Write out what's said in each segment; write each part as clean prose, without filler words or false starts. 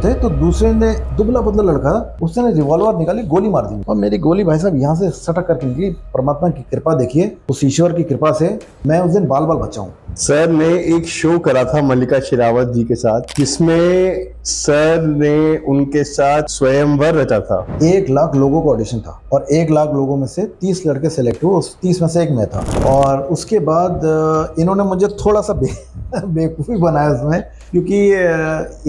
थे तो दूसरे ने, दुबला पतला लड़का, उसने रिवॉल्वर निकाली, गोली मार दी और मेरी गोली भाई साहब यहाँ से सटक करके निकली। परमात्मा की कृपा देखिए, उस ईश्वर की कृपा से मैं उस दिन बाल बाल बचा हूँ। सर ने एक शो करा था मल्लिका शेरावत जी के साथ, जिसमें सर ने उनके साथ स्वयंवर रचा था। 1 लाख लोगों का ऑडिशन था और 1 लाख लोगों में से 30 लड़के सेलेक्ट हुए, उस 30 में से एक मैं था। और उसके बाद इन्होंने मुझे थोड़ा सा बेवकूफ़ी बनाया उसमें, क्योंकि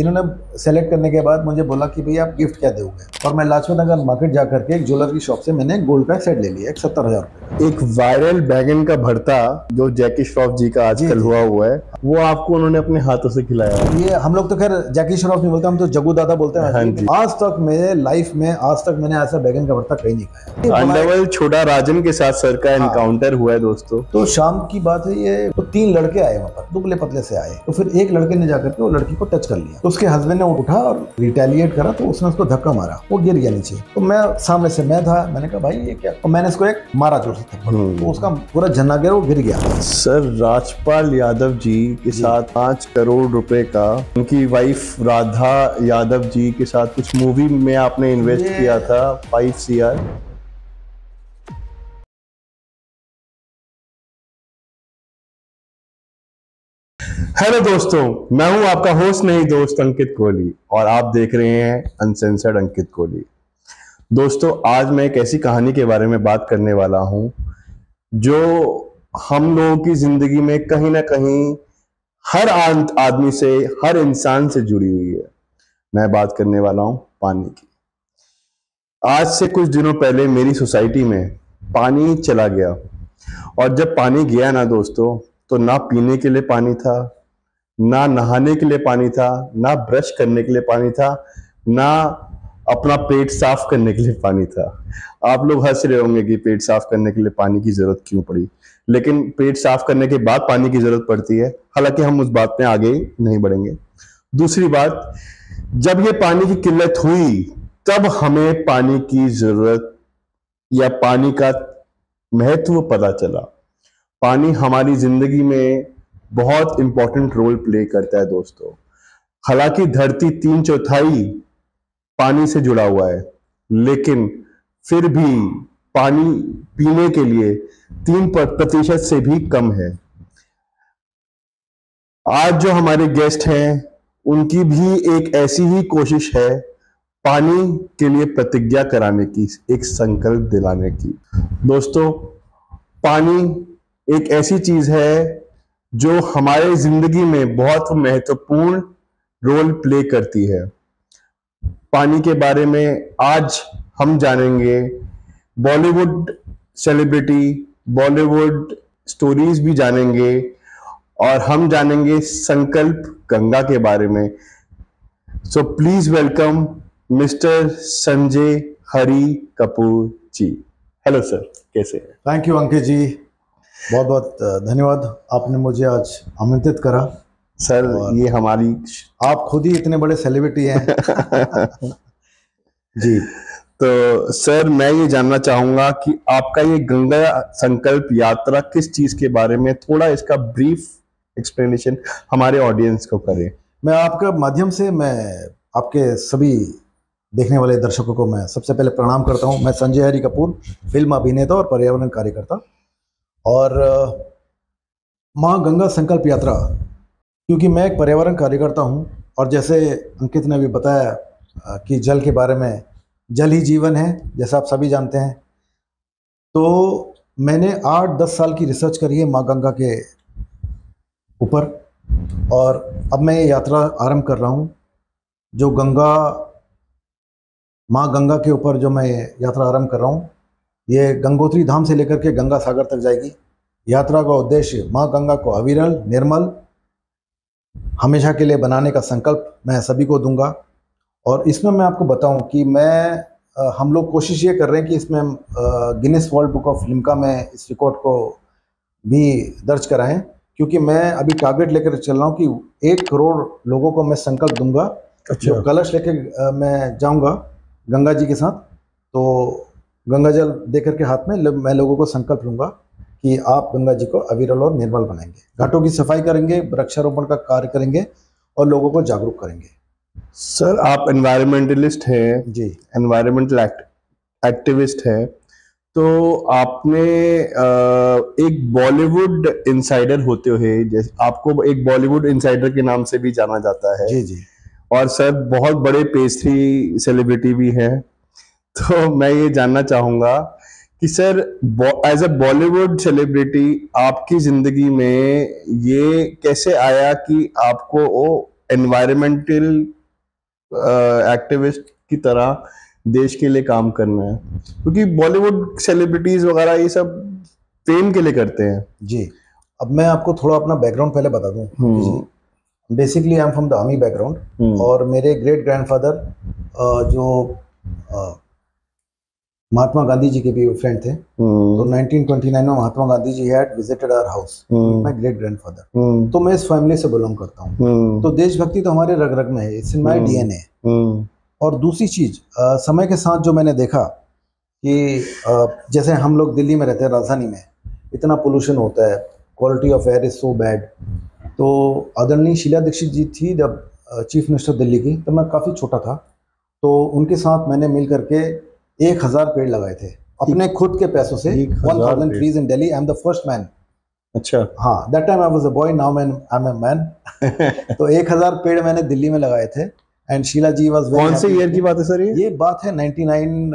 इन्होंने सेलेक्ट करने के बाद मुझे बोला कि भैया आप गिफ्ट क्या दोगे, और मैं लाजपत नगर मार्केट जा करके एक ज्वेलर की शॉप से मैंने गोल्ड का सेट ले लिया 70,000 रुपये। एक वायरल बैगन का भरता जो जैकी श्रॉफ जी का आजकल हुआ है, वो आपको उन्होंने अपने हाथों से खिलाया। ये हम लोग तो खैर जैकी श्रॉफ नहीं बोलते, हम तो जग्गू दादा बोलते हैं। हाँ, आज तक मेरे लाइफ में मैंने ऐसा बैगन का भरता कहीं नहीं खाया। अंडरवर्ल्ड छोटा राजन के साथ सर का एनकाउंटर हुआ है दोस्तों। तो शाम की बात है, ये तो 3 लड़के आए वहाँ पर, दुबले पतले से आए। तो फिर एक लड़के ने जाकर के वो लड़की को टच कर लिया, तो उसके हस्बैंड ने उठा और रिटेलिएट करा, तो उसने उसको धक्का मारा, वो गिर गया नीचे। तो मैं सामने से मैं था, मैंने कहा भाई ये क्या, और मैंने इसको एक मारा जोर से थप्पड़, तो उसका पूरा झन्ना गिरा, वो गिर गया। सर राजपाल यादव जी के साथ 5 करोड़ रुपए का, उनकी वाइफ राधा यादव जी के साथ कुछ मूवी में आपने इन्वेस्ट किया था 5 CR। हेलो दोस्तों, मैं हूं आपका होस्ट नहीं दोस्त अंकित कोहली और आप देख रहे हैं अनसेंसर्ड अंकित कोहली। दोस्तों, आज मैं एक ऐसी कहानी के बारे में बात करने वाला हूं जो हम लोगों की जिंदगी में कहीं ना कहीं हर आदमी से, हर इंसान से जुड़ी हुई है। मैं बात करने वाला हूं पानी की। आज से कुछ दिनों पहले मेरी सोसाइटी में पानी चला गया, और जब पानी गया ना दोस्तों, तो ना पीने के लिए पानी था, ना नहाने के लिए पानी था, ना ब्रश करने के लिए पानी था, ना अपना पेट साफ करने के लिए पानी था। आप लोग हंस रहे होंगे कि पेट साफ करने के लिए पानी की जरूरत क्यों पड़ी, लेकिन पेट साफ करने के बाद पानी की जरूरत पड़ती है। हालांकि हम उस बात में आगे नहीं बढ़ेंगे। दूसरी बात, जब ये पानी की किल्लत हुई, तब हमें पानी की जरूरत या पानी का महत्व पता चला। पानी हमारी जिंदगी में बहुत इंपॉर्टेंट रोल प्ले करता है दोस्तों। हालांकि धरती 3/4 पानी से जुड़ा हुआ है, लेकिन फिर भी पानी पीने के लिए 3% से भी कम है। आज जो हमारे गेस्ट हैं, उनकी भी एक ऐसी ही कोशिश है पानी के लिए प्रतिज्ञा कराने की, एक संकल्प दिलाने की। दोस्तों, पानी एक ऐसी चीज है जो हमारे जिंदगी में बहुत महत्वपूर्ण रोल प्ले करती है। पानी के बारे में आज हम जानेंगे बॉलीवुड सेलिब्रिटी, बॉलीवुड स्टोरीज भी जानेंगे, और हम जानेंगे संकल्प गंगा के बारे में। So please welcome mister Sanjay Hari Kapoor ji. Hello sir, कैसे हैं? थैंक यू अंकित जी, बहुत बहुत धन्यवाद, आपने मुझे आज आमंत्रित करा। सर ये हमारी, आप खुद ही इतने बड़े सेलिब्रिटी हैं। जी। तो सर मैं ये जानना चाहूंगा कि आपका ये गंगा संकल्प यात्रा किस चीज के बारे में, थोड़ा इसका ब्रीफ एक्सप्लेनेशन हमारे ऑडियंस को करें। मैं आपका माध्यम से, मैं आपके सभी देखने वाले दर्शकों को मैं सबसे पहले प्रणाम करता हूं। मैं संजय हरि कपूर, फिल्म अभिनेता और पर्यावरण कार्यकर्ता, और माँ गंगा संकल्प यात्रा, क्योंकि मैं एक पर्यावरण कार्यकर्ता हूं, और जैसे अंकित ने भी बताया कि जल के बारे में, जल ही जीवन है, जैसा आप सभी जानते हैं। तो मैंने 8-10 साल की रिसर्च करी है माँ गंगा के ऊपर, और अब मैं ये यात्रा आरंभ कर रहा हूँ। जो माँ गंगा के ऊपर जो मैं यात्रा आरंभ कर रहा हूँ, ये गंगोत्री धाम से लेकर के गंगा सागर तक जाएगी। यात्रा का उद्देश्य माँ गंगा को अविरल, निर्मल, हमेशा के लिए बनाने का संकल्प मैं सभी को दूंगा। और इसमें मैं आपको बताऊं कि हम लोग कोशिश ये कर रहे हैं कि इसमें हम Guinness world book of Limca में इस रिकॉर्ड को भी दर्ज कराएं, क्योंकि मैं अभी टारगेट लेकर चल रहा हूँ कि 1 करोड़ लोगों को मैं संकल्प दूंगा। जो कलश लेके मैं जाऊंगा गंगा जी के साथ, तो गंगा जल दे करके हाथ में मैं लोगों को संकल्प लूंगा कि आप गंगा जी को अविरल और निर्मल बनाएंगे, घाटों की सफाई करेंगे, वृक्षारोपण का कार्य करेंगे और लोगों को जागरूक करेंगे। सर आप एनवायरमेंटलिस्ट हैं, जी एनवायरमेंटल एक्टिविस्ट हैं, तो आपने एक बॉलीवुड इंसाइडर होते हुए, जैसे आपको एक बॉलीवुड इंसाइडर के नाम से भी जाना जाता है, जी जी और सर बहुत बड़े पेस्ट्री सेलिब्रिटी भी हैं। तो मैं ये जानना चाहूंगा कि sir as a Bollywood celebrity आपकी जिंदगी में ये कैसे आया कि आपको वो एनवायरमेंटल एक्टिविस्ट की तरह देश के लिए काम करना है, क्योंकि बॉलीवुड सेलिब्रिटीज वगैरह ये सब फेम के लिए करते हैं। जी। अब मैं आपको थोड़ा अपना बैकग्राउंड पहले बता दूं जी। Basically I am from the army background, और मेरे ग्रेट ग्रैंडफादर जो महात्मा गांधी जी के भी फ्रेंड थे। तो 1929 में Mahatma Gandhi ji had visited our house, my great grandfather. तो मैं इस फैमिली से बिलोंग करता हूँ, तो देशभक्ति तो हमारे रग रग में है, इट्स इन माय डीएनए। और दूसरी चीज, समय के साथ जो मैंने देखा कि जैसे हम लोग दिल्ली में रहते हैं, राजधानी में इतना पोल्यूशन होता है, quality of air is so bad. तो आदरणीय शीला दीक्षित जी थी जब चीफ मिनिस्टर दिल्ली की, तो मैं काफ़ी छोटा था, तो उनके साथ मैंने मिल करके 1000 पेड़ लगाए थे अपने खुद के पैसों से। 1000 trees in Delhi, I am the first man. अच्छा। हाँ, that time I was a boy, now I am a man. तो 1000 पेड़ मैंने दिल्ली में लगाए थे, and Sheila ji was very. कौन से ईयर की बात है सर ये? बात है 99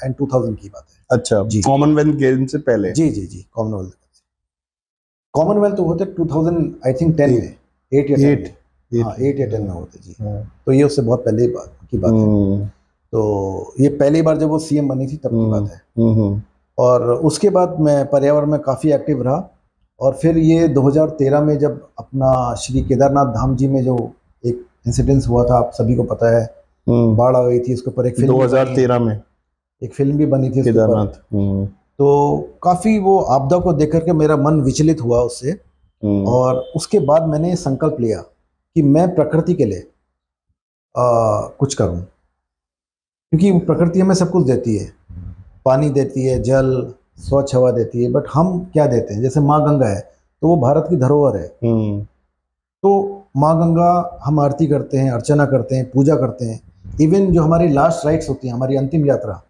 एंड 2000 की बात है। अच्छा, कॉमनवेल्थ गेम से पहले? जी जी जी, कॉमनवेल्थ तो होते 2000 आई थिंक 10 में, 8 या 10 में। हाँ, 8 या 10 में होते जी। तो ये उससे बहुत पहले की बात है। तो ये पहली बार जब वो सीएम बनी थी तब की बात है। और उसके बाद मैं पर्यावरण में काफ़ी एक्टिव रहा, और फिर ये 2013 में जब अपना श्री केदारनाथ धाम जी में जो एक इंसिडेंस हुआ था, आप सभी को पता है, बाढ़ आ गई थी, उसके ऊपर एक फिल्म 2013 में एक फिल्म भी बनी थी केदारनाथ। तो काफ़ी वो आपदा को देख करके मेरा मन विचलित हुआ उससे, और उसके बाद मैंने ये संकल्प लिया कि मैं प्रकृति के लिए कुछ करूं, क्योंकि प्रकृति हमें सब कुछ देती है, पानी देती है, जल, स्वच्छ हवा देती है, बट हम क्या देते हैं? जैसे माँ गंगा है, तो वो भारत की धरोहर है। तो माँ गंगा हम आरती करते हैं, अर्चना करते हैं, पूजा करते हैं। इवन जो हमारी लास्ट राइट्स होती हैं, हमारी अंतिम यात्रा,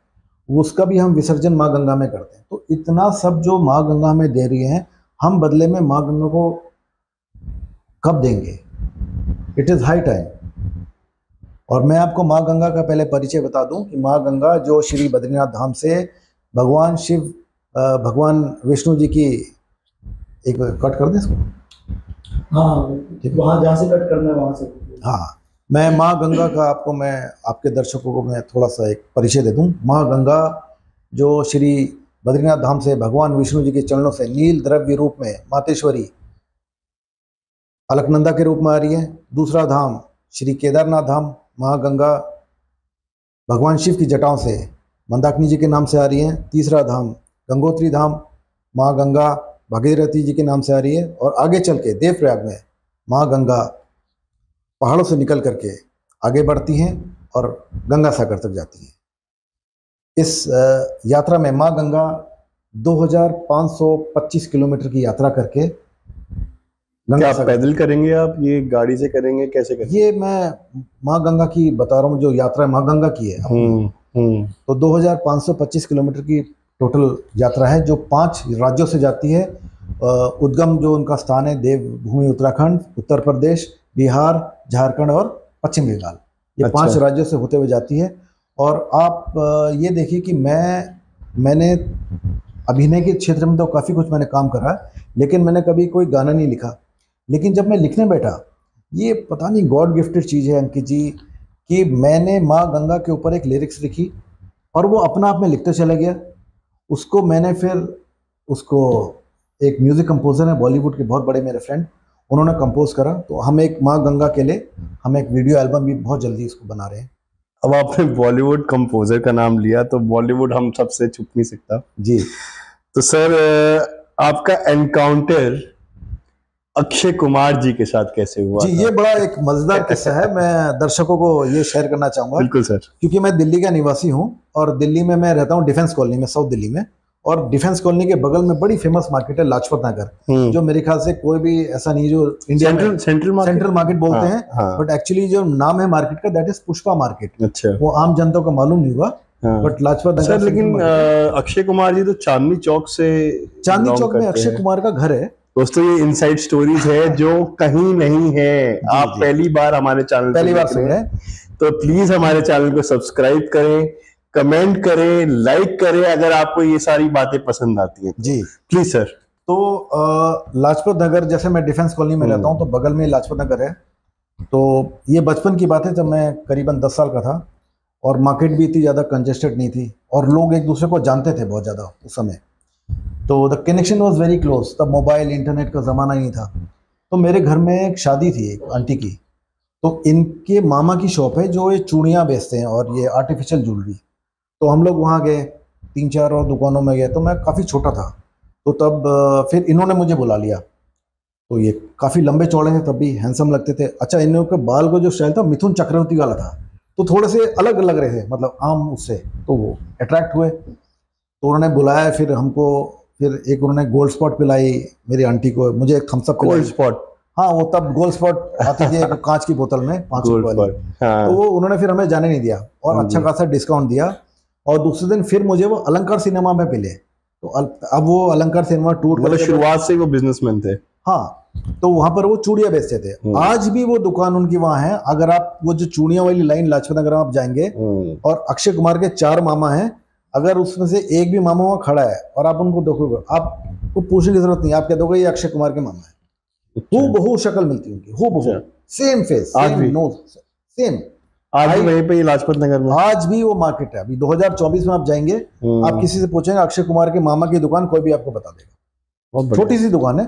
उसका भी हम विसर्जन माँ गंगा में करते हैं। तो इतना सब जो माँ गंगा हमें दे रही है, हम बदले में माँ गंगा को कब देंगे? It is high time. और मैं आपको माँ गंगा का पहले परिचय बता दूं कि माँ गंगा जो श्री बद्रीनाथ धाम से भगवान शिव, भगवान विष्णु जी की, एक कट कर दें इसको, हाँ वहाँ जहाँ से कट करना है वहाँ से। हाँ, मैं माँ गंगा का मैं आपके दर्शकों को मैं थोड़ा सा एक परिचय दे दूं। माँ गंगा जो श्री बद्रीनाथ धाम से भगवान विष्णु जी के चरणों से नील द्रव्य रूप में मातेश्वरी अलकनंदा के रूप में आ रही है। दूसरा धाम श्री केदारनाथ धाम, माँ गंगा भगवान शिव की जटाओं से मंदाकिनी जी के नाम से आ रही है। तीसरा धाम गंगोत्री धाम, माँ गंगा भागीरथी जी के नाम से आ रही है। और आगे चल के देवप्रयाग में माँ गंगा पहाड़ों से निकल करके आगे बढ़ती हैं और गंगा सागर तक जाती है। इस यात्रा में माँ गंगा 2525 किलोमीटर की यात्रा करके क्या आप पैदल करेंगे, आप ये गाड़ी से करेंगे, कैसे करेंगे? ये मैं माँ गंगा की बता रहा हूँ, जो यात्रा माँ गंगा की है। तो 2525 किलोमीटर की टोटल यात्रा है, जो 5 राज्यों से जाती है। उद्गम जो उनका स्थान है देवभूमि उत्तराखंड, उत्तर प्रदेश, बिहार, झारखंड और पश्चिम बंगाल, ये 5 राज्यों से होते हुए जाती है। और आप ये देखिए कि मैंने अभिनय के क्षेत्र में तो काफ़ी कुछ मैंने काम करा, लेकिन मैंने कभी कोई गाना नहीं लिखा। लेकिन जब मैं लिखने बैठा, ये पता नहीं गॉड गिफ्टेड चीज़ है अंकित जी, कि मैंने माँ गंगा के ऊपर एक लिरिक्स लिखी और वो अपना आप में लिखते चला गया। उसको मैंने फिर उसको एक म्यूज़िक कंपोज़र है बॉलीवुड के, बहुत बड़े मेरे फ्रेंड, उन्होंने कंपोज करा। तो हम एक माँ गंगा के लिए हम एक वीडियो एल्बम भी बहुत जल्दी इसको बना रहे हैं। अब आपने बॉलीवुड कंपोजर का नाम लिया, तो बॉलीवुड हम सबसे छुप नहीं सकता जी। तो सर आपका एनकाउंटर अक्षय कुमार जी के साथ कैसे हुआ? जी, ये बड़ा एक मजेदार किस्सा है, मैं दर्शकों को ये शेयर करना चाहूँगा। बिल्कुल सर। क्योंकि मैं दिल्ली का निवासी हूँ और दिल्ली में मैं रहता हूँ डिफेंस कॉलोनी में, साउथ दिल्ली में। और डिफेंस कॉलोनी के बगल में बड़ी फेमस मार्केट है लाजपत नगर, जो मेरे ख्याल से कोई भी ऐसा नहीं जो इंडिया में सेंट्रल मार्केट बोलते हैं, बट एक्चुअली जो नाम है मार्केट का दैट इज पुष्पा मार्केट। अच्छा, वो आम जनता को मालूम नहीं हुआ, बट लाजपत नगर। लेकिन अक्षय कुमार जी तो चांदनी चौक में अक्षय कुमार का घर है। दोस्तों ये इनसाइड स्टोरीज है जो कहीं नहीं है, आप पहली बार हमारे चैनल पहली बार सुन रहे हैं, तो प्लीज हमारे चैनल को सब्सक्राइब करें, कमेंट करें, लाइक करें अगर आपको ये सारी बातें पसंद आती हैं जी प्लीज सर। तो लाजपत नगर, जैसे मैं डिफेंस कॉलोनी में रहता हूँ तो बगल में लाजपत नगर है। तो ये बचपन की बात है जब मैं करीबन 10 साल का था, और मार्केट भी इतनी ज़्यादा कंजेस्टेड नहीं थी, और लोग एक दूसरे को जानते थे बहुत ज़्यादा उस समय। तो the connection was very close, तब मोबाइल इंटरनेट का ज़माना नहीं था। तो मेरे घर में एक शादी थी एक आंटी की, तो इनके मामा की शॉप है जो ये चूड़ियाँ बेचते हैं और ये आर्टिफिशियल ज्वेलरी। तो हम लोग वहाँ गए, 3-4 और दुकानों में गए, तो मैं काफ़ी छोटा था। तो तब फिर इन्होंने मुझे बुला लिया। तो ये काफ़ी लंबे चौड़े थे, तब भी हैंडसम लगते थे। अच्छा, इन लोगों के बाल का जो स्टाइल था मिथुन चक्रवर्ती वाला था, तो थोड़े से अलग लग रहे थे, मतलब आम उससे। तो वो अट्रैक्ट हुए, तो उन्होंने बुलाया फिर हमको। फिर एक उन्होंने गोल्ड स्पॉट पिलाई मेरी आंटी को, मुझे एक थम्स अप पिलाई। Gold spot? हाँ, वो तब गोल्ड स्पॉट आती थी एक कांच की बोतल में, 5 रुपए वाली। हाँ। तो वो उन्होंने फिर हमें जाने नहीं दिया और अच्छा खासा डिस्काउंट दिया। और दूसरे दिन फिर मुझे वो अलंकार सिनेमा में मिले। तो अब वो अलंकार सिनेमा टूर, मतलब शुरुआत से ही वो बिजनेसमैन थे। हाँ, तो वहां पर वो चूड़ियां बेचते थे। आज भी वो दुकान उनकी वहां है। अगर आप वो जो चूड़ियां वाली लाइन लाजपत नगर आप जाएंगे, और अक्षय कुमार के 4 मामा हैं, अगर उसमें से एक भी मामा वहां खड़ा है और आप उनको देखोगे, आपको पूछने की जरूरत नहीं, आप कह दोगे ये अक्षय कुमार के मामा है। हूबहू शक्ल मिलती है उनकी, हूबहू same face, same nose, same. आज भी वहीं पे लाजपत नगर में आज भी वो मार्केट है। अभी 2024 में आप जाएंगे, आप किसी से पूछेंगे अक्षय कुमार के मामा की दुकान, कोई भी आपको बता देगा। छोटी सी दुकान है,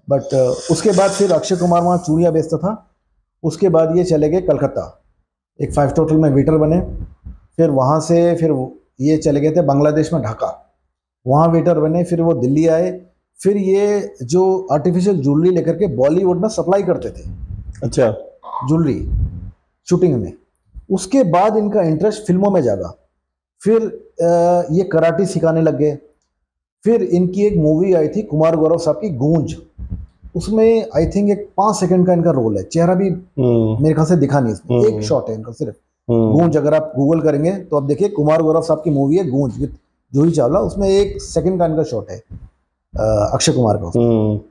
बट उसके बाद फिर अक्षय कुमार वहाँ चूड़ियाँ बेचता था। उसके बाद ये चले गए कलकत्ता, एक 5 स्टार होटल में वेटर बने। फिर वहाँ से फिर ये चले गए थे बांग्लादेश में ढाका, वहाँ वेटर बने। फिर वो दिल्ली आए, फिर ये जो आर्टिफिशियल ज्वेलरी लेकर के बॉलीवुड में सप्लाई करते थे। अच्छा, ज्वेलरी शूटिंग में। उसके बाद इनका इंटरेस्ट फिल्मों में जागा। फिर ये कराटे सिखाने लग गए। फिर इनकी एक मूवी आई थी कुमार गौरव साहब की, गूंज। उसमें आई थिंक एक 5 सेकंड का इनका रोल है, चेहरा भी मेरे ख्याल से दिखा नहीं इसमें, एक शॉट है इनका सिर्फ। गूंज अगर आप गूगल करेंगे तो आप देखिए, कुमार गौरव साहब की मूवी है गूंज विद जूही चावला, उसमें 1 सेकंड का इनका शॉट है अक्षय कुमार का।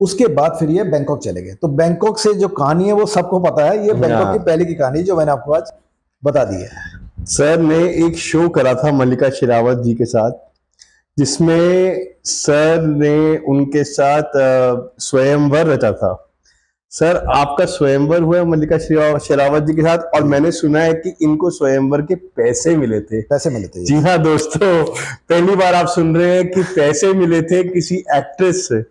उसके बाद फिर ये बैंकॉक चले गए। तो बैंकॉक से जो कहानी है वो सबको पता है, ये बैंकॉक की पहले की कहानी जो मैंने आपको आज बता दी है। सर ने एक शो करा था मल्लिका शेरावत जी के साथ, जिसमें सर ने उनके साथ स्वयंवर रचा था। सर, आपका स्वयंवर हुआ मल्लिका शेरावत जी के साथ, और मैंने सुना है कि इनको स्वयंवर के पैसे मिले थे। पैसे मिले थे? जी हाँ दोस्तों, पहली बार आप सुन रहे हैं कि पैसे मिले थे किसी एक्ट्रेस से।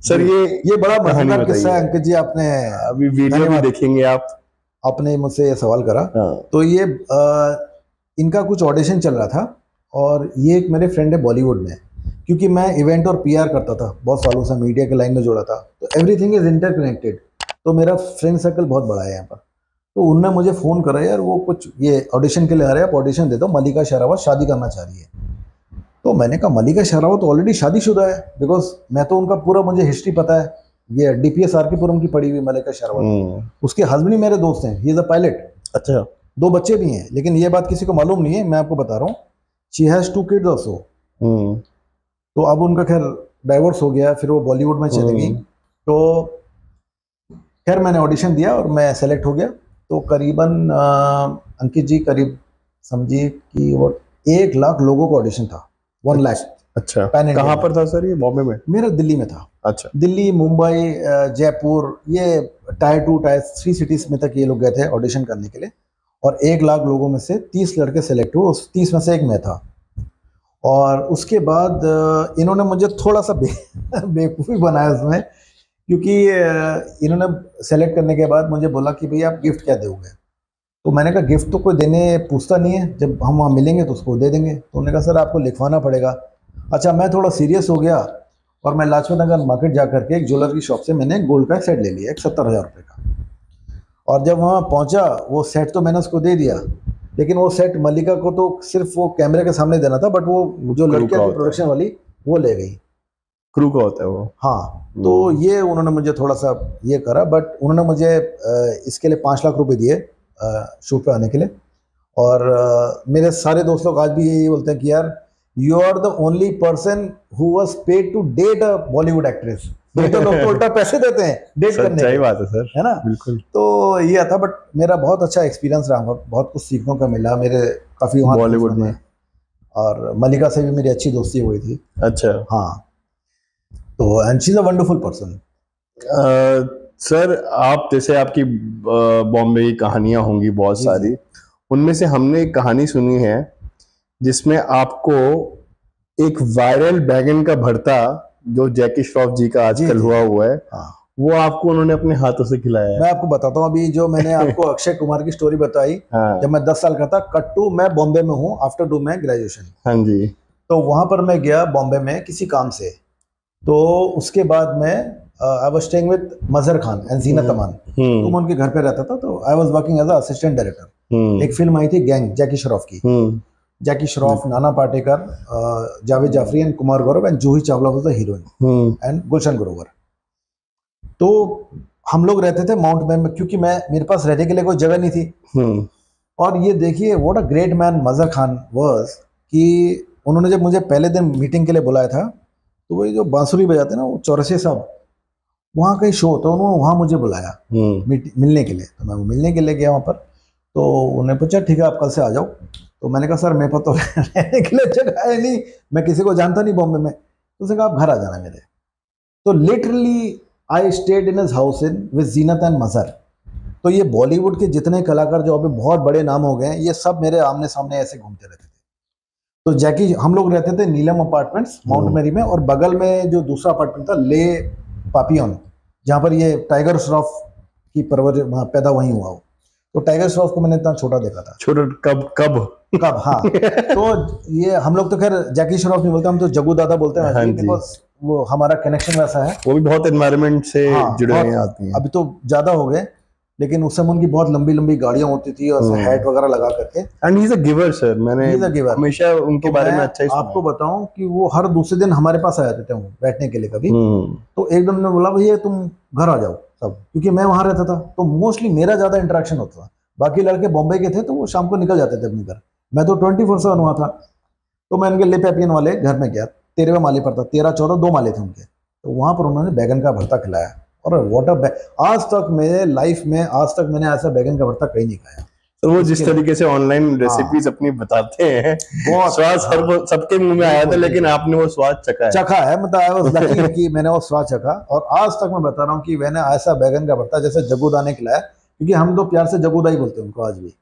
सर ये बड़ा मजेदार किस्सा है अंकित जी। आपने अभी वीडियो भी देखेंगे आपने मुझसे ये सवाल करा। तो ये इनका कुछ ऑडिशन चल रहा था, और ये एक मेरे फ्रेंड है बॉलीवुड में, क्योंकि मैं इवेंट और पीआर करता था बहुत सालों से, मीडिया के लाइन में जोड़ा था, तो एवरीथिंग इज इंटरकनेक्टेड। तो मेरा फ्रेंड सर्कल बहुत बड़ा है यहाँ पर। तो उनने मुझे फ़ोन करा, यार वो कुछ ये ऑडिशन के लिए आ रहे हैं, आप ऑडिशन दे दो, मल्लिका शेरावत शादी करना चाह रही है। तो मैंने कहा मल्लिका शेरावत तो ऑलरेडी शादीशुदा है, बिकॉज मैं तो उनका पूरा, मुझे हिस्ट्री पता है। ये DPS RK-पुरम की पड़ी हुई मल्लिका शेरावत, उसके हस्बैंड ही मेरे दोस्त हैं, ही इज अ पायलट। अच्छा, 2 बच्चे भी हैं, लेकिन ये बात किसी को मालूम नहीं है, मैं आपको बता रहा हूँ। She has 2 kids also. तो अब उनका खैर डाइवोर्स हो गया, फिर वो बॉलीवुड में चली गई। तो खैर मैंने ऑडिशन दिया और मैं सेलेक्ट हो गया। तो करीबन अंकित जी, करीब समझिए कि वो 1 लाख लोगों का ऑडिशन था, 1 लाख। अच्छा, कहाँ पर था सर ये? बॉम्बे में? मेरा दिल्ली में था। अच्छा, दिल्ली, मुंबई, जयपुर, ये टायर 2 टायर 3 सिटीज में तक ये लोग गए थे ऑडिशन करने के लिए। और 1 लाख लोगों में से 30 लड़के सेलेक्ट हुए, उस 30 में से एक मैं था। और उसके बाद इन्होंने मुझे थोड़ा सा बेवकूफ़ी बनाया उसमें, क्योंकि इन्होंने सेलेक्ट करने के बाद मुझे बोला कि भैया आप गिफ्ट क्या दोगे। तो मैंने कहा गिफ्ट तो कोई देने पूछता नहीं है, जब हम वहाँ मिलेंगे तो उसको दे देंगे। तो उन्होंने कहा सर आपको लिखवाना पड़ेगा। अच्छा, मैं थोड़ा सीरियस हो गया और मैं लाजपत नगर मार्केट जा करके एक ज्वेलर की शॉप से मैंने गोल्ड का एक सेट ले लिया, एक 70,000 रुपये का। और जब वहाँ पहुँचा, वो सेट तो मैंने उसको दे दिया, लेकिन वो सेट मल्लिका को तो सिर्फ वो कैमरे के सामने देना था, बट वो जो क्रू लड़कियां का थी होता है। प्रोडक्शन वाली वो ले गई। क्रू का होता है वो। हाँ, तो ये उन्होंने मुझे थोड़ा सा ये करा, बट उन्होंने मुझे इसके लिए 5 लाख रुपए दिए शूट पे आने के लिए। और मेरे सारे दोस्त लोग आज भी यही बोलते हैं कि यार you are the only person who was paid to date a Bollywood actress. नहीं तो लोग तो उल्टा पैसे देते हैं डेट करने सच्चाई के, बात है सर, है ना। बिल्कुल। तो ये था, बट मेरा बहुत अच्छा एक्सपीरियंस रहा, बहुत कुछ सीखने को मिला मेरे काफ़ी वहाँ बॉलीवुड में। और मल्लिका से भी मेरी अच्छी दोस्ती हुई थी। अच्छा। हाँ, तो and she is a wonderful person. Sir आप जैसे आपकी बॉम्बे की कहानियां होंगी बहुत जी, सारी, उनमें से हमने एक कहानी सुनी है जिसमें आपको एक वायरल बैगन का भरता जो जैकी श्रॉफ जी का आजकल जी। हुआ है, हाँ, वो आपको उन्होंने अपने हाथों से खिलाया है। मैं आपको बताता हूँ, अभी जो मैंने आपको अक्षय कुमार की स्टोरी बताई, हाँ जब मैं 10 साल का था, कट टू मैं बॉम्बे में हूँ आफ्टर डू मैं ग्रेजुएशन। हाँ जी। तो वहाँ पर मैं गया बॉम्बे में किसी काम से। तो उसके बाद मैं I was staying with Mazhar Khan and Zeenat Aman. तो मैं उनके घर पे रहता था, तो I was working as a assistant director. एक फिल्म आई थी गैंग, जैकी श्रॉफ की। Jackie Shroff, Nana Patekar, Javed Jaffrey and Kumar Gaurav and Juhi Chawla was the heroine and Gulshan Grover. तो हम लोग रहते थे माउंट में, क्योंकि मेरे पास रहने के लिए कोई जगह नहीं थी। और ये देखिए what a great man Mazhar Khan was, कि उन्होंने जब मुझे पहले दिन मीटिंग के लिए बुलाया था, तो वही जो बांसुरी बजाते ना वो चौरसिया साहब, वहाँ कहीं शो तो उन्होंने वहाँ मुझे बुलाया मिलने के लिए। तो मैं मिलने के लिए गया वहाँ पर। तो उन्होंने पूछा ठीक है आप कल से आ जाओ। तो मैंने कहा सर मेरे पास तो रहने के लिए जगह है नहीं, मैं किसी को जानता नहीं बॉम्बे में। तो उसने कहा आप घर आ जाना मेरे। तो literally I stayed in his house in with Zeenat and Mazhar. तो ये बॉलीवुड के जितने कलाकार जो अभी बहुत बड़े नाम हो गए हैं, ये सब मेरे आमने सामने ऐसे घूमते रहते थे। तो जैकी, हम लोग रहते थे नीलम अपार्टमेंट्स माउंट मेरी में, और बगल में जो दूसरा अपार्टमेंट था ले पापियन, जहाँ पर ये टाइगर श्रॉफ की परवरिश वहाँ पैदा वहीं हुआ हो। तो टाइगर श्रॉफ को मैंने इतना छोटा देखा था। छोटा कब हाँ। तो ये हम लोग तो खैर जैकी श्रॉफ नहीं बोलते, हम तो जग्गू दादा बोलते हैं, हाँ जी। बिकॉज वो हमारा कनेक्शन वैसा है। वो भी बहुत एनवायरनमेंट से हाँ, जुड़े बहुत, हुए आती हैं। अभी तो ज्यादा हो गए, लेकिन उस समय उनकी बहुत लंबी लंबी गाड़ियां होती थी और हैट वगैरह लगा करके। And he is a giver sir, मैंने He is a giver. हमेशा उनके तो बारे में मैं अच्छा ही सुना आपको बताऊं कि वो हर दूसरे दिन हमारे पास आ जाते थे बैठने के लिए कभी। है। तो एक दिन ने बोला भैया तुम घर आ जाओ सब, क्योंकि मैं वहां रहता था तो मोस्टली मेरा ज्यादा इंटरेक्शन होता था। बाकी लड़के बॉम्बे के थे तो वो शाम को निकल जाते थे अपने घर, मैं तो 24/7 वहाँ था। तो मैं उनके ले पैपियन वाले घर में गया, 13वें माले पर था, 13-14 2 माले थे उनके। तो वहाँ पर उन्होंने बैगन का भरता खिलाया, और वाटर आज तक मेरे लाइफ में आज तक मैंने ऐसा बैगन का भरता कहीं नहीं खाया। तो वो जिस तरीके से ऑनलाइन रेसिपीज अपनी बताते हैं, बहुत स्वाद सबके मुंह में आया था, लेकिन आपने वो स्वाद चखा है। मतलब आई वाज लकी कि मैंने वो स्वाद चखा, और आज तक मैं बता रहा हूँ कि मैंने ऐसा बैगन का भरता जैसे जग्गूदा ने खिलाया, क्योंकि हम तो प्यार से जग्गूदा ही बोलते हैं उनको आज भी।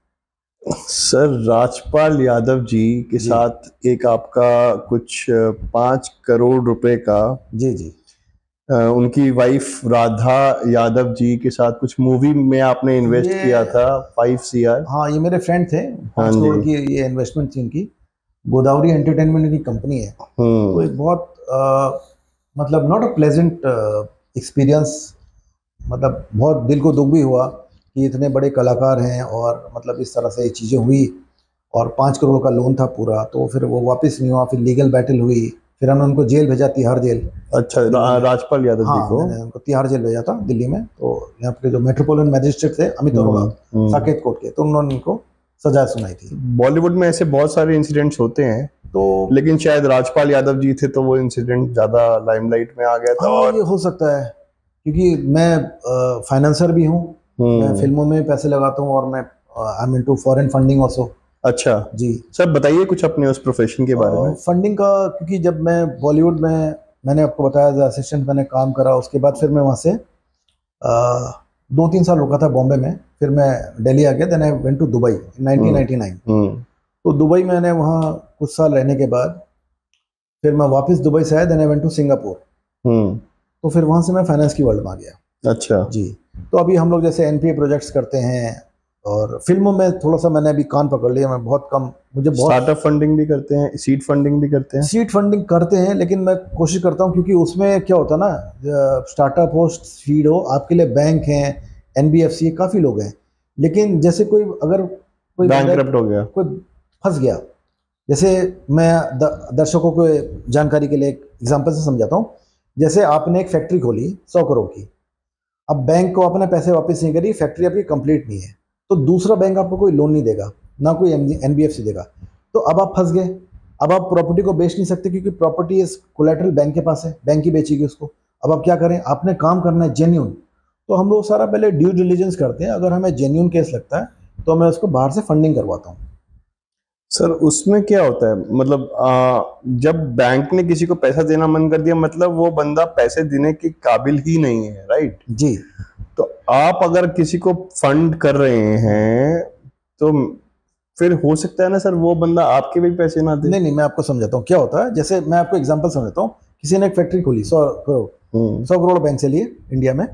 सर राजपाल यादव जी के साथ एक आपका कुछ 5 करोड़ रुपए का, जी उनकी वाइफ राधा यादव जी के साथ कुछ मूवी में आपने इन्वेस्ट किया था 5 CR। हाँ, ये मेरे फ्रेंड थे, 5 करोड़ की ये इन्वेस्टमेंट थी इनकी। गोदावरी एंटरटेनमेंट की कंपनी है। तो एक बहुत मतलब नॉट अ प्लेजेंट एक्सपीरियंस, मतलब बहुत दिल को दुख भी हुआ कि इतने बड़े कलाकार हैं और मतलब इस तरह से ये चीज़ें हुई, और 5 करोड़ का लोन था पूरा, तो फिर वो वापस नहीं हुआ। फिर लीगल बैटल हुई, फिर हमने उनको जेल भेजा, तिहाड़ जेल। अच्छा, राजपाल यादव जी को मैंने उनको तिहाड़ जेल भेजा था दिल्ली में। तो यहाँ पे जो मेट्रोपोलिटन मैजिस्ट्रेट थे अमित अरोड़ा, साकेत कोर्ट के, तो उन्होंने उनको सजा सुनाई थी। बॉलीवुड में ऐसे बहुत सारे इंसिडेंट्स होते हैं, तो लेकिन शायद राजपाल यादव जी थे तो वो इंसिडेंट ज्यादा लाइमलाइट में आ गया था। और ये हो सकता है क्योंकि मैं फाइनेंसर भी हूँ, मैं फिल्मों में पैसे लगाता हूँ, और मैं I am into foreign funding also. अच्छा जी सर, बताइए कुछ अपने उस प्रोफेशन के बारे में। फंडिंग का, क्योंकि जब मैं बॉलीवुड में, मैंने आपको बताया एज असिस्टेंट मैंने काम करा, उसके बाद फिर मैं वहाँ से 2-3 साल रुका था बॉम्बे में, फिर मैं दिल्ली आ गया। Then I went to Dubai in 1999। तो दुबई मैंने वहाँ कुछ साल रहने के बाद फिर मैं वापस दुबई से आया। Then I went to Singapore. तो फिर वहाँ से मैं फाइनेंस की वर्ल्ड में आ गया। अच्छा जी। तो अभी हम लोग जैसे एनपीए प्रोजेक्ट्स करते हैं, और फिल्मों में थोड़ा सा मैंने अभी कान पकड़ लिया। मैं बहुत कम, मुझे बहुत स्टार्टअप फंडिंग भी करते हैं, सीड फंडिंग भी करते हैं। सीड फंडिंग करते हैं, लेकिन मैं कोशिश करता हूँ, क्योंकि उसमें क्या होता है ना, स्टार्टअप हो सीड हो, आपके लिए बैंक हैं, एनबीएफसी, काफ़ी लोग हैं। लेकिन जैसे कोई अगर कोई बैंकरप्ट हो गया, कोई फंस गया। जैसे मैं दर्शकों को जानकारी के लिए एक एग्जांपल से समझाता हूँ। जैसे आपने एक फैक्ट्री खोली 100 करोड़ की, अब बैंक को अपने पैसे वापस नहीं करी, फैक्ट्री आपकी कंप्लीट नहीं है, तो दूसरा बैंक आपको कोई लोन नहीं देगा, ना कोई एनबीएफसी देगा, तो अब आप फंस गए। अब आप प्रॉपर्टी को बेच नहीं सकते क्योंकि प्रॉपर्टी इज कोलेटरल बैंक के पास है, बैंक ही बेचेगी उसको। अब आप क्या करें, आपने काम करना है जेन्यून, तो हम लोग सारा पहले ड्यू डिलीजेंस करते हैं। अगर हमें जेन्यून केस लगता है तो मैं उसको बाहर से फंडिंग करवाता हूँ। सर उसमें क्या होता है, मतलब जब बैंक ने किसी को पैसा देना बंद कर दिया, मतलब वो बंदा पैसे देने के काबिल ही नहीं है, राइट जी। तो आप अगर किसी को फंड कर रहे हैं तो फिर हो सकता है ना सर वो बंदा आपके भी पैसे ना दे। नहीं, मैं आपको समझाता हूँ क्या होता है। जैसे मैं आपको एग्जांपल समझाता हूँ। किसी ने एक फैक्ट्री खोली 100 करोड़, 100 करोड़ बैंक से लिए इंडिया में।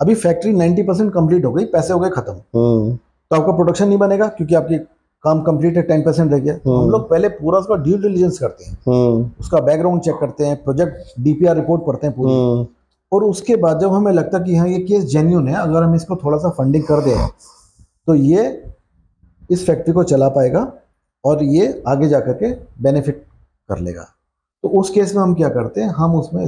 अभी फैक्ट्री 90% कंप्लीट हो गई, पैसे हो गए खत्म, तो आपका प्रोडक्शन नहीं बनेगा क्योंकि आपकी काम कंप्लीट है, 10% रह गया। हम लोग पहले पूरा उसका ड्यू डिलीजेंस करते हैं, उसका बैकग्राउंड चेक करते हैं, प्रोजेक्ट डीपीआर रिपोर्ट पढ़ते हैं पूरी, और उसके बाद जब हमें लगता है कि हाँ ये केस जेन्यून है, अगर हम इसको थोड़ा सा फंडिंग कर दें तो ये इस फैक्ट्री को चला पाएगा और ये आगे जा करके बेनिफिट कर लेगा, तो उस केस में हम क्या करते हैं, हम उसमें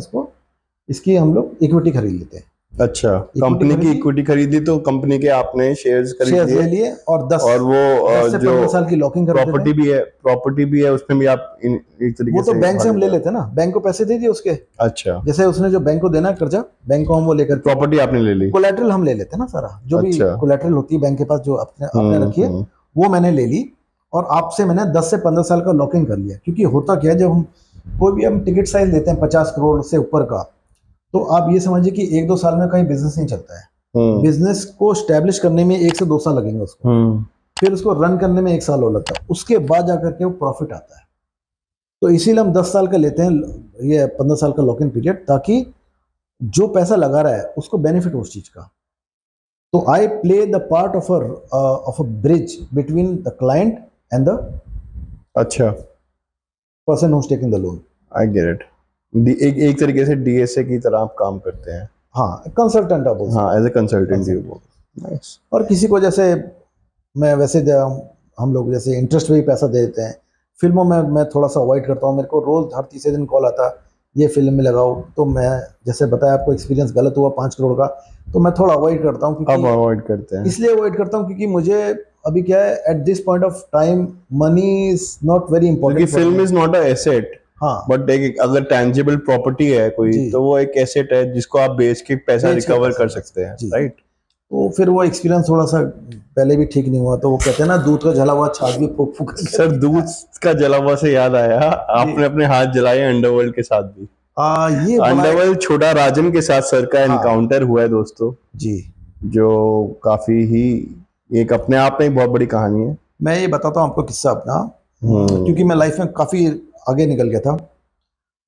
इसकी हम लोग इक्विटी खरीद लेते हैं। अच्छा, कंपनी की इक्विटी खरीदी तो कंपनी के आपने शेयर्स खरीद ले लिए और 10 और वो 10 से 15 साल की लॉकिंग कर प्रॉपर्टी भी है उसमें भी आप एक तरीके वो तो बैंक से हम ले लेते हैं ना, बैंक को पैसे दे दिए उसके। अच्छा, जैसे उसने जो बैंक को देना है कर्जा, बैंक को हम वो लेकर प्रॉपर्टी आपने ले ली, कोलेटरल हम ले लेते हैं ना सारा, जो भी कोलेटरल होती है बैंक के पास जो आपने रखी है वो मैंने ले ली, और आपसे मैंने 10 से 15 साल का लॉकिंग कर लिया। क्योंकि होता क्या है, जब हम कोई भी हम टिकट साइज लेते हैं 50 करोड़ से ऊपर का, तो आप ये समझिए कि 1-2 साल में कहीं बिजनेस नहीं चलता है। बिजनेस को स्टैब्लिश करने में 1 से 2 साल लगेंगे उसको, फिर उसको रन करने में 1 साल और लगता है, उसके बाद जाकर के वो प्रॉफिट आता है। तो इसीलिए हम 10 साल का लेते हैं, ये 15 साल का लॉकिंग पीरियड, ताकि जो पैसा लगा रहा है उसको बेनिफिट हो उस चीज का। तो I play the part of a bridge between the client and the अच्छा person who is taking the loan. I get it. एक तरीके से डीएसए की तरह आप काम करते हैं। हाँ, कंसल्टेंट आप बोलते हैं। हाँ, एज ए कंसल्टेंट ही वो। नाइस। और किसी को जैसे मैं वैसे हम लोग जैसे इंटरेस्ट पे ही पैसा दे देते हैं। फिल्मों में मैं थोड़ा सा अवॉइड करता हूँ, मेरे को रोज हर तीसरे दिन कॉल आता ये फिल्म में लगाओ, तो मैं जैसे बताया आपको एक्सपीरियंस गलत हुआ 5 करोड़ का, तो मैं थोड़ा अवॉइड करता हूँ। अब अवॉइड करते हैं, इसलिए अवॉइड करता हूँ क्योंकि मुझे अभी क्या है, at this point of time money is not very important. Film is not a asset, हाँ, बट एक अगर टेंजिबल प्रॉपर्टी है कोई, तो वो एक एसेट है जिसको आप बेच के पैसा रिकवर कर सकते हैं, राइट। तो फिर वो एक्सपीरियंस थोड़ा सा पहले भी ठीक नहीं हुआ, तो वो कहते हैं ना दूध का जला हुआ छाछ भी फूक फूक। सर दूध का जला हुआ से याद आया, आपने अपने हाथ जलाए अंडरवर्ल्ड के साथ भी। ये अंडरवर्ल्ड छोटा राजन के साथ सर का एनकाउंटर हुआ है दोस्तों जी, जो काफी ही एक अपने आप में बहुत बड़ी कहानी है। मैं ये बताता हूँ आपको किस्सा अपना, क्योंकि मैं लाइफ में काफी आगे निकल गया था।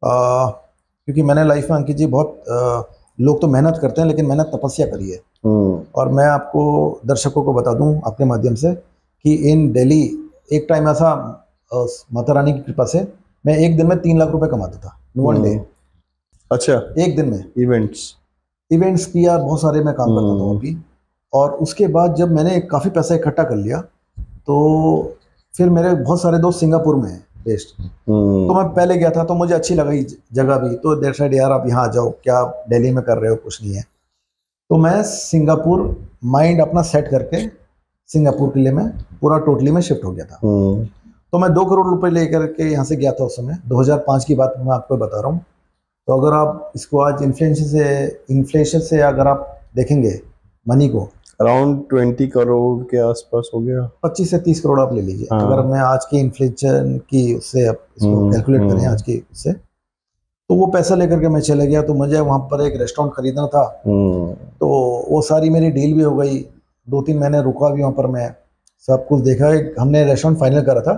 क्योंकि मैंने लाइफ में, अंकित जी, बहुत लोग तो मेहनत करते हैं लेकिन मैंने तपस्या करी है। और मैं आपको दर्शकों को बता दूं आपके माध्यम से कि इन दिल्ली एक टाइम ऐसा माता रानी की कृपा से मैं एक दिन में 3 लाख रुपए कमाता था, वन डे। अच्छा, एक दिन में इवेंट्स पीआर बहुत सारे मैं काम करता था अभी। और उसके बाद जब मैंने काफ़ी पैसा इकट्ठा कर लिया, तो फिर मेरे बहुत सारे दोस्त सिंगापुर में हैं बेस्ड, तो मैं पहले गया था, तो मुझे अच्छी लगी जगह भी, तो देर साइड यार आप यहाँ आ जाओ, क्या आप दिल्ली में कर रहे हो, कुछ नहीं है। तो मैं सिंगापुर माइंड अपना सेट करके सिंगापुर के लिए मैं पूरा टोटली में शिफ्ट हो गया था। तो मैं 2 करोड़ रुपए लेकर के यहाँ से गया था उस समय, 2005 की बात मैं आपको बता रहा हूँ। तो अगर आप इसको आज इन्फ्लेशन से अगर आप देखेंगे मनी को, अराउंड 20 करोड़ के आसपास हो गया, 25 से 30 करोड़ आप ले लीजिए। अगर मैं आज की इन्फ्लेशन की उससे आप इसको कैलकुलेट करें आज की उससे, तो वो पैसा लेकर के मैं चले गया। तो मुझे वहाँ पर एक रेस्टोरेंट खरीदना था, तो वो सारी मेरी डील भी हो गई। 2-3 महीने रुका भी वहाँ पर, मैं सब कुछ देखा। हमने रेस्टोरेंट फाइनल करा था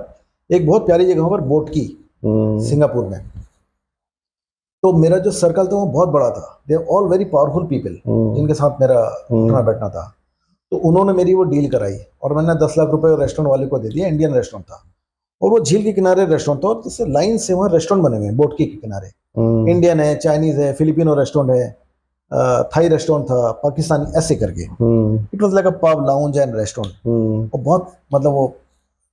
एक बहुत प्यारी जगह पर, बोट की, सिंगापुर में। तो मेरा जो सर्कल था वो बहुत बड़ा था, they are all very powerful people जिनके साथ मेरा उठना बैठना था। तो उन्होंने मेरी वो डील कराई और मैंने 10 लाख रुपए रेस्टोरेंट वाले को दे दिया। इंडियन रेस्टोरेंट था और वो झील के किनारे रेस्टोरेंट था, और जैसे लाइन से वहाँ रेस्टोरेंट बने हुए हैं बोट के किनारे। इंडियन है, चाइनीज है, फिलिपिनो रेस्टोरेंट है, थाई रेस्टोरेंट था, पाकिस्तानी, ऐसे करके। It was like a pub lounge and restaurant. और बहुत मतलब वो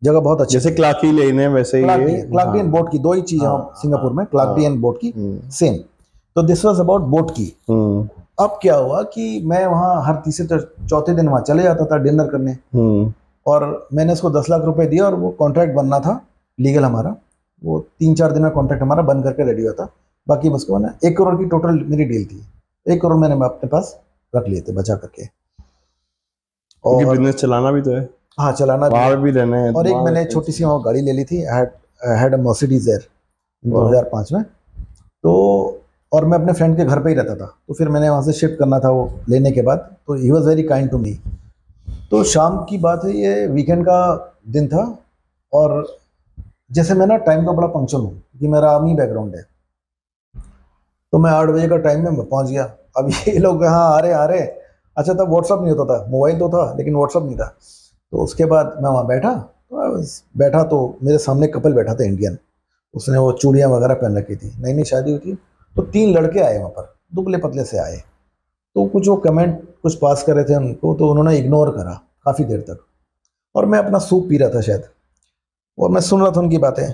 जगह बहुत अच्छी जैसे थी। क्लार्की लेन है वैसे ही ये। क्लार्क डी एंड बोट की दो ही चीज हाँ, है सिंगापुर में, क्लार्क डी एंड बोट की सेम। तो दिस वाज अबाउट बोट की। अब क्या हुआ कि मैं वहाँ हर तीसरे चौथे दिन वहाँ चले जाता था डिनर करने, और मैंने उसको 10 लाख रुपए दिया, और वो कॉन्ट्रैक्ट बनना था लीगल हमारा। वो 3-4 दिन में कॉन्ट्रैक्ट हमारा बन करके रेडी हुआ था। बाकी उसको मैंने 1 करोड़ की टोटल मेरी डील थी। 1 करोड़ मैंने अपने पास रख लिए थे बचा करके। क्योंकि और बिजनेस चलाना भी तो है, हाँ, चलाना भी वहाँ है। भी रहना है। और एक वहाँ मैंने छोटी सी वहाँ गाड़ी ले ली थी, I had a Mercedes air 2005 में। तो और मैं अपने फ्रेंड के घर पे ही रहता था, तो फिर मैंने वहाँ से शिफ्ट करना था वो लेने के बाद। तो he was very kind to me. तो शाम की बात है, ये वीकेंड का दिन था, और जैसे मैं ना टाइम का बड़ा पंक्चुअल हूँ कि मेरा आर्मी बैकग्राउंड है। तो मैं 8 बजे का टाइम में मैं पहुँच गया। अब ये लोग यहाँ आ रहे। अच्छा, तब व्हाट्सअप नहीं होता था, मोबाइल तो था लेकिन व्हाट्सअप नहीं था। तो उसके बाद मैं वहाँ बैठा तो मेरे सामने कपल बैठा था इंडियन। उसने वो चूड़ियाँ वगैरह पहन रखी थी, नई नई शादी हुई थी। तो 3 लड़के आए वहाँ पर, दुबले पतले से आए। तो कुछ वो कमेंट कुछ पास कर रहे थे उनको, तो उन्होंने इग्नोर करा काफ़ी देर तक। और मैं अपना सूप पी रहा था शायद, और मैं सुन रहा था उनकी बातें।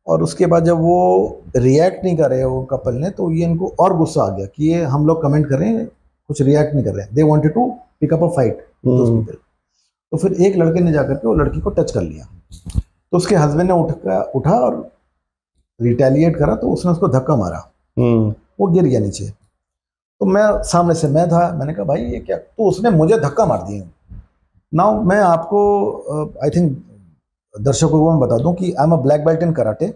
और उसके बाद जब वो रिएक्ट नहीं कर रहे वो कपल ने, तो ये इनको और गुस्सा आ गया कि ये हम लोग कमेंट कर रहे हैं, कुछ रिएक्ट नहीं कर रहे हैं। They wanted to pick up a fight those people. तो फिर एक लड़के ने जाकर के वो लड़की को टच कर लिया। तो उसके हस्बैंड ने उठा और रिटेलिएट करा, तो उसने उसको धक्का मारा, वो गिर गया नीचे। तो मैं सामने से मैं था, मैंने कहा भाई ये क्या, तो उसने मुझे धक्का मार दिया। नाउ मैं आपको आई थिंक दर्शकों को मैं बता दूं कि आई am a black belt in karate.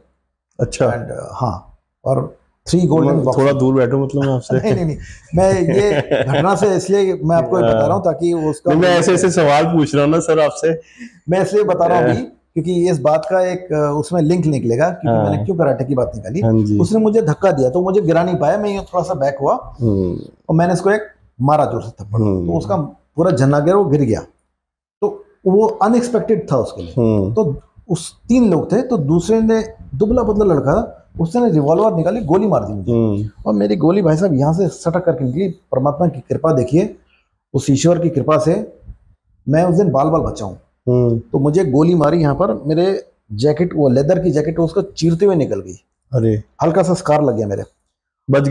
अच्छा। एंड हाँ, और 3 गोल्डन बॉक्स। थोड़ा दूर बैठो मतलब मैं आपसे। नहीं, मैं ये घटना से इसलिए मैं आपको बता रहा हूँ ताकि उसका मैं ऐसे सवाल पूछ रहा हूँ ना सर आपसे। मैं इसलिए बता रहा हूँ अभी क्योंकि इस बात का एक उसमें लिंक निकलेगा, क्योंकि मैंने क्यों कराटे की बात निकाली। उसने मुझे धक्का दिया तो मुझे गिरा नहीं पाया, मैं थोड़ा सा बैक हुआ और मैंने इसको एक मारा जोर से थप्पड़, तो उसका पूरा जन्ना गिरा, वो गिर गया। तो वो अनएक्सपेक्टेड था उसके लिए। तो उस 3 लोग थे, तो दूसरे ने दुबला पतला लड़का, उसने रिवॉल्वर निकाली, गोली मार दी मुझे। और मेरी गोली भाई साहब यहाँ से सटक करके निकली। परमात्मा की कृपा देखिए, उस ईश्वर की कृपा से मैं उस दिन बाल बाल बचा हूँ। तो मुझे गोली मारी यहाँ पर, मेरे जैकेट, वो लेदर की जैकेट उसको चीरते हुए निकल गई। अरे हल्का सा स्कार लग गया मेरे। बच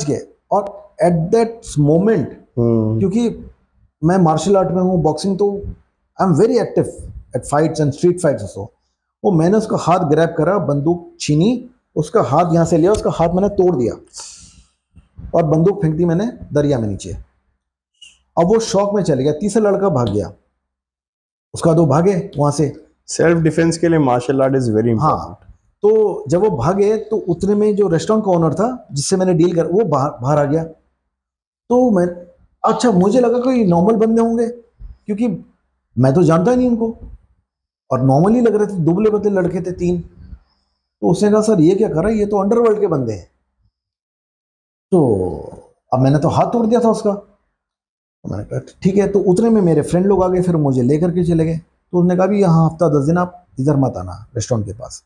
गए। और एट दैट मोमेंट, क्योंकि मैं मार्शल आर्ट में हूँ, बॉक्सिंग, तो I am very active at fights and street fights also. वो मैंने उसका हाथ ग्रैब करा, बंदूक छीनी, उसका हाथ यहाँ से लिया, उसका हाथ मैंने तोड़ दिया और बंदूक फेंक दी मैंने दरिया में नीचे। अब वो शॉक में चले गया। तीसरा लड़का भाग गया, उसका 2 भागे वहां से। सेल्फ डिफेंस के लिए martial art is very important. हाँ, तो जब वो भागे तो उतने में जो रेस्टोरेंट का ओनर था जिससे मैंने डील कर, वो बाहर आ गया। तो मैं, अच्छा, मुझे लगा कोई नॉर्मल बंदे होंगे क्योंकि मैं तो जानता ही नहीं उनको, और नॉर्मली लग रहे थे, दुबले पतले लड़के थे 3। तो उसने कहा सर ये क्या कर रहा है, ये तो अंडरवर्ल्ड के बंदे हैं। तो अब मैंने तो हाथ तोड़ दिया था उसका। तो मैंने कहा ठीक है। तो उतने में मेरे फ्रेंड लोग आ गए, फिर मुझे लेकर के चले गए। तो उसने कहा भी यहाँ हफ्ता 10 दिन आप इधर मत आना रेस्टोरेंट के पास।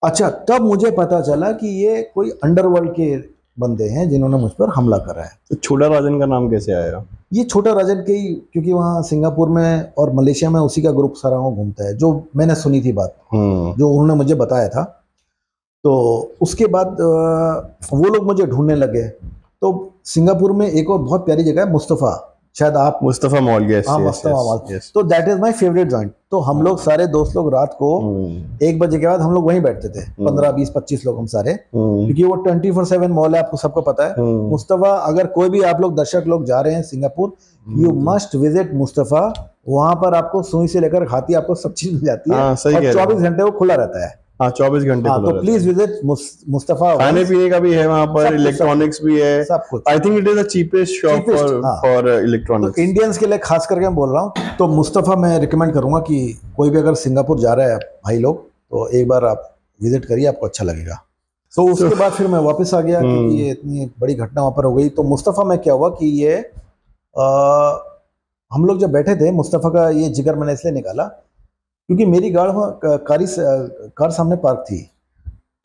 अच्छा, तब मुझे पता चला कि ये कोई अंडरवर्ल्ड के बंदे हैं जिन्होंने मुझ पर हमला करा है। तो छोटा राजन का नाम कैसे आया? ये छोटा राजन के ही, क्योंकि वहाँ सिंगापुर में और मलेशिया में उसी का ग्रुप सारा वहाँ घूमता है, जो मैंने सुनी थी बात, जो उन्होंने मुझे बताया था। तो उसके बाद वो लोग मुझे ढूंढने लगे। तो सिंगापुर में एक और बहुत प्यारी जगह है, मुस्तफ़ा, शायद आप मुस्तफ़ा मॉल। यस, हाँ, मुस्तफ़ा मॉल। तो that is my favourite joint. तो हम लोग सारे दोस्त लोग रात को 1 बजे के बाद हम लोग वहीं बैठते थे, 15, 20, 25 लोग हम सारे, क्योंकि वो 24/7 मॉल है, आपको सबको पता है। मुस्तफ़ा, अगर कोई भी आप लोग दर्शक लोग जा रहे हैं Singapore, you must visit Mustafa. वहां पर आपको सुई से लेकर हाथी, आपको सब चीज मिल जाती है, और 24 घंटे वो खुला रहता है। हाँ, 24 घंटे। तो प्लीज विजिट मुस्तफ़ा। खाने पीने का भी है वहाँ पर, इलेक्ट्रॉनिक्स भी है, सब कुछ। I think it is the cheapest shop for electronics. तो इंडियंस के लिए खास करके मैं बोल रहा हूँ। तो मुस्तफ़ा मैं रिकमेंड करूंगा कि कोई भी अगर सिंगापुर जा रहा है भाई लोग, तो एक बार आप विजिट करिए, आपको अच्छा लगेगा। तो उसके बाद फिर मैं वापस आ गया, क्योंकि ये इतनी बड़ी घटना वहाँ पर हो गई। तो मुस्तफ़ा में क्या हुआ कि ये हम लोग जब बैठे थे, मुस्तफ़ा का ये जिक्र मैंने इसलिए निकाला क्योंकि मेरी कार सामने पार्क थी।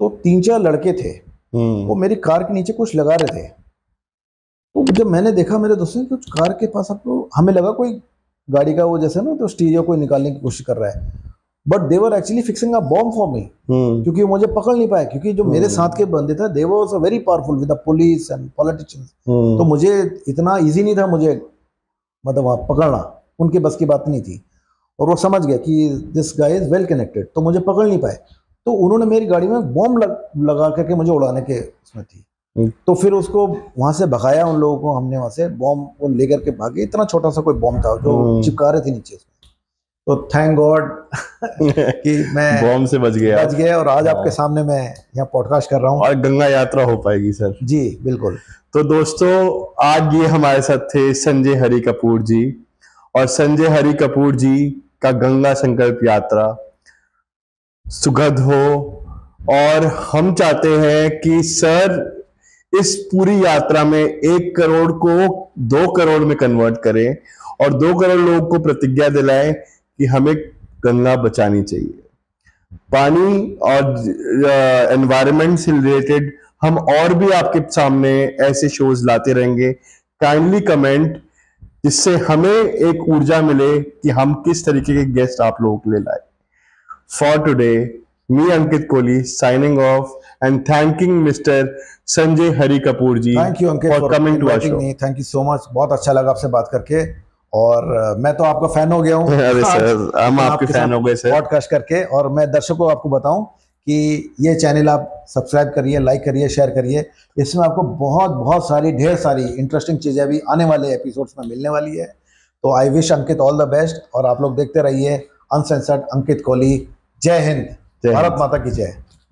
तो 3-4 लड़के थे, वो मेरी कार के नीचे कुछ लगा रहे थे। तो जब मैंने देखा मेरे दोस्तों ने कुछ कार के पास, आपको हमें लगा कोई गाड़ी का वो जैसे ना तो स्टीरियो कोई निकालने की कोशिश कर रहा है, but they were actually fixing a bomb for me, क्योंकि वो मुझे पकड़ नहीं पाए, क्योंकि जो मेरे साथ के बंदे थे they was very powerful with the police and politicians. तो मुझे इतना इजी नहीं था मुझे मतलब वहाँ पकड़ना, उनके बस की बात नहीं थी, और वो समझ गया कि this guy is well connected, तो मुझे पकड़ नहीं पाए। तो उन्होंने मेरी गाड़ी में बॉम्ब लगा करके मुझे उड़ाने के उसमें थी। तो फिर उसको वहां से भगाया उन लोगों को, हमने वहां से बॉम्ब वो लेकर के भागे। इतना छोटा सा कोई बॉम्ब था जो चिपका रहे थे नीचे। तो थैंक गॉड कि मैं बॉम्ब से बच गया और आज आपके सामने मैं यहाँ पॉडकास्ट कर रहा हूँ और गंगा यात्रा हो पाएगी सर। जी बिल्कुल। तो दोस्तों आज ये हमारे साथ थे संजय हरि कपूर जी, और संजय हरि कपूर जी का गंगा संकल्प यात्रा सुखद हो, और हम चाहते हैं कि सर इस पूरी यात्रा में 1 करोड़ को 2 करोड़ में कन्वर्ट करें और 2 करोड़ लोगों को प्रतिज्ञा दिलाएं कि हमें गंगा बचानी चाहिए। पानी और एनवायरनमेंट से रिलेटेड हम और भी आपके सामने ऐसे शोज लाते रहेंगे। काइंडली कमेंट, जिससे हमें एक ऊर्जा मिले कि हम किस तरीके के गेस्ट आप लोगों के लिए लाए। For today, me Ankit Kohli signing off and thanking mister Sanjay Hari Kapoor ji. Thank you Ankit for coming to our show. Thank you so much, बहुत अच्छा लगा आपसे बात करके, और मैं तो आपका फैन हो गया हूँ। अरे सर, हम आपके फैन हो गए सर पॉडकास्ट करके। और मैं दर्शकों को आपको बताऊं कि ये चैनल आप सब्सक्राइब करिए, लाइक करिए, शेयर करिए। इसमें आपको बहुत सारी ढेर सारी इंटरेस्टिंग चीज़ें अभी आने वाले एपिसोड्स में मिलने वाली है। तो I wish Ankit all the best, और आप लोग देखते रहिए अनसेंसर्ड अंकित कोहली। जय हिंद, भारत माता की जय।